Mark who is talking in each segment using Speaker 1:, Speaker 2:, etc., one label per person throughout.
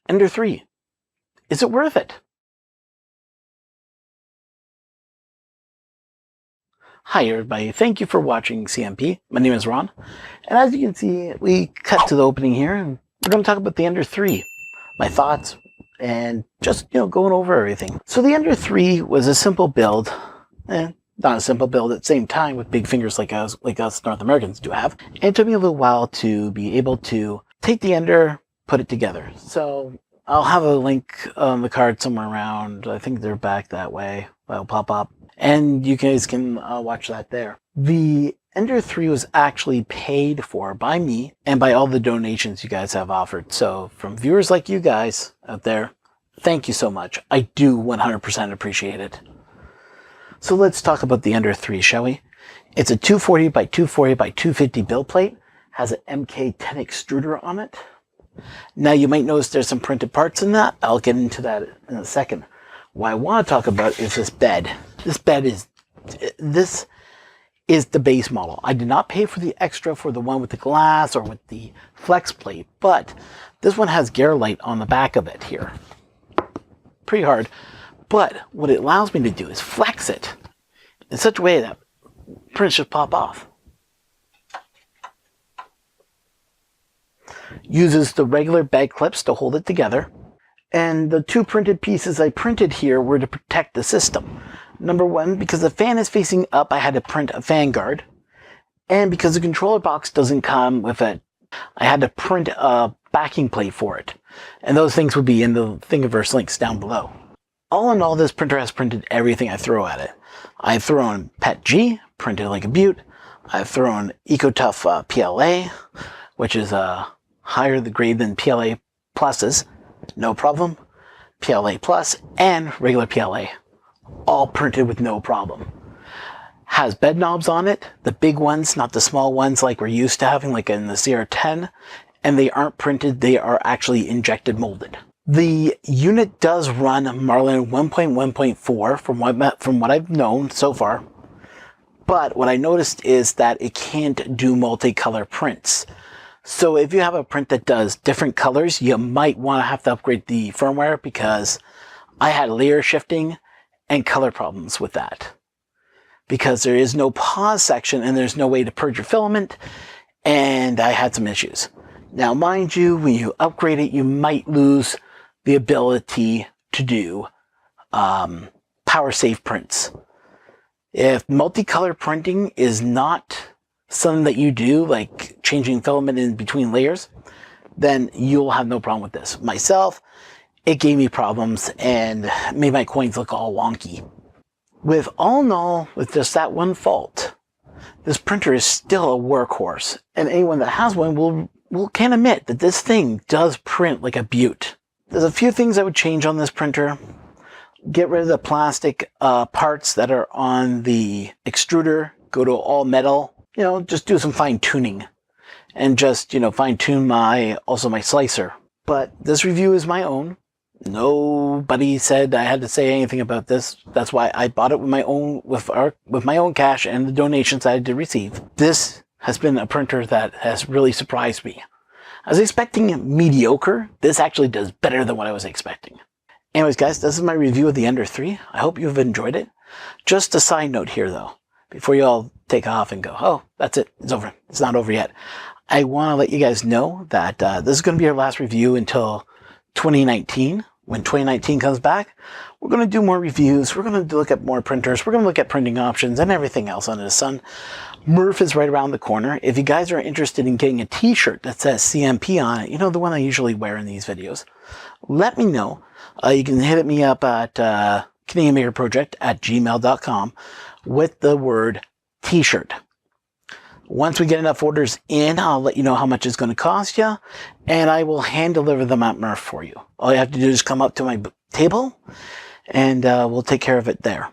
Speaker 1: Ender 3. Is it worth it? Hi everybody, thank you for watching CMP. My name is Ron, and as you can see, we cut to the opening here, and we're going to talk about the Ender 3, my thoughts, and just, going over everything. So the Ender 3 was a simple build, not a simple build at the same time with big fingers like us North Americans do have. And it took me a little while to be able to take the Ender, put it together. So I'll have a link on the card somewhere around. I think they're back that way. That'll pop up. And you guys can watch that there. The Ender 3 was actually paid for by me and by all the donations you guys have offered. So from viewers like you guys out there, thank you so much. I do 100% appreciate it. So let's talk about the Ender 3, shall we? It's a 240 by 240 by 250 build plate. Has an MK10 extruder on it. Now you might notice there's some printed parts in that. I'll get into that in a second. What I want to talk about is this bed. This is the base model. I did not pay for the extra for the one with the glass or with the flex plate, but this one has Creality on the back of it here. Pretty hard. But what it allows me to do is flex it in such a way that prints just pop off. Uses the regular bed clips to hold it together. And the two printed pieces I printed here were to protect the system. Number one, because the fan is facing up, I had to print a fan guard. And because the controller box doesn't come with it, I had to print a backing plate for it. And those things would be in the Thingiverse links down below. All in all, this printer has printed everything I throw at it. I've thrown PET G, printed like a beaut. I've thrown EcoTough PLA, which is higher the grade than PLA pluses. No problem. PLA Plus and regular PLA. All printed with no problem. Has bed knobs on it. The big ones, not the small ones like we're used to having, like in the CR10. And they aren't printed. They are actually injected molded. The unit does run Marlin 1.1.4 from what I've known so far. But what I noticed is that it can't do multicolor prints. So if you have a print that does different colors, you might want to have to upgrade the firmware, because I had layer shifting and color problems with that. Because there is no pause section and there's no way to purge your filament, and I had some issues. Now mind you, when you upgrade it, you might lose the ability to do power save prints. If multicolor printing is not something that you do, like changing filament in between layers, then you'll have no problem with this. Myself, it gave me problems and made my coins look all wonky. With all in all, with just that one fault, this printer is still a workhorse, and anyone that has one can admit that this thing does print like a beaut. There's a few things I would change on this printer. Get rid of the plastic parts that are on the extruder. Go to all metal. Just do some fine tuning, and just, fine tune my slicer. But this review is my own. Nobody said I had to say anything about this. That's why I bought it with my own cash and the donations I did receive. This has been a printer that has really surprised me. I was expecting mediocre. This actually does better than what I was expecting. Anyways, guys, this is my review of the Ender 3. I hope you've enjoyed it. Just a side note here, though. Before you all take off and go, oh, that's it, it's over. It's not over yet. I want to let you guys know that this is going to be our last review until 2019. When 2019 comes back, we're going to do more reviews. We're going to look at more printers. We're going to look at printing options and everything else under the sun. Murph is right around the corner. If you guys are interested in getting a t-shirt that says CMP on it, the one I usually wear in these videos, let me know. You can hit me up at CanadianMakerProject@gmail.com with the word t-shirt. Once we get enough orders in, I'll let you know how much it's going to cost you, and I will hand deliver them at Murph for you. All you have to do is come up to my table, and we'll take care of it there.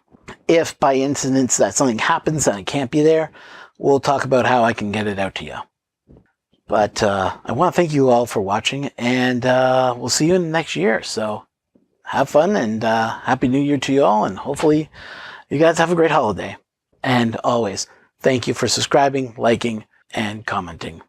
Speaker 1: If by incidents that something happens and it can't be there, we'll talk about how I can get it out to you. But I want to thank you all for watching, and we'll see you in the next year. So have fun, and Happy New Year to you all, and hopefully you guys have a great holiday. And always, thank you for subscribing, liking, and commenting.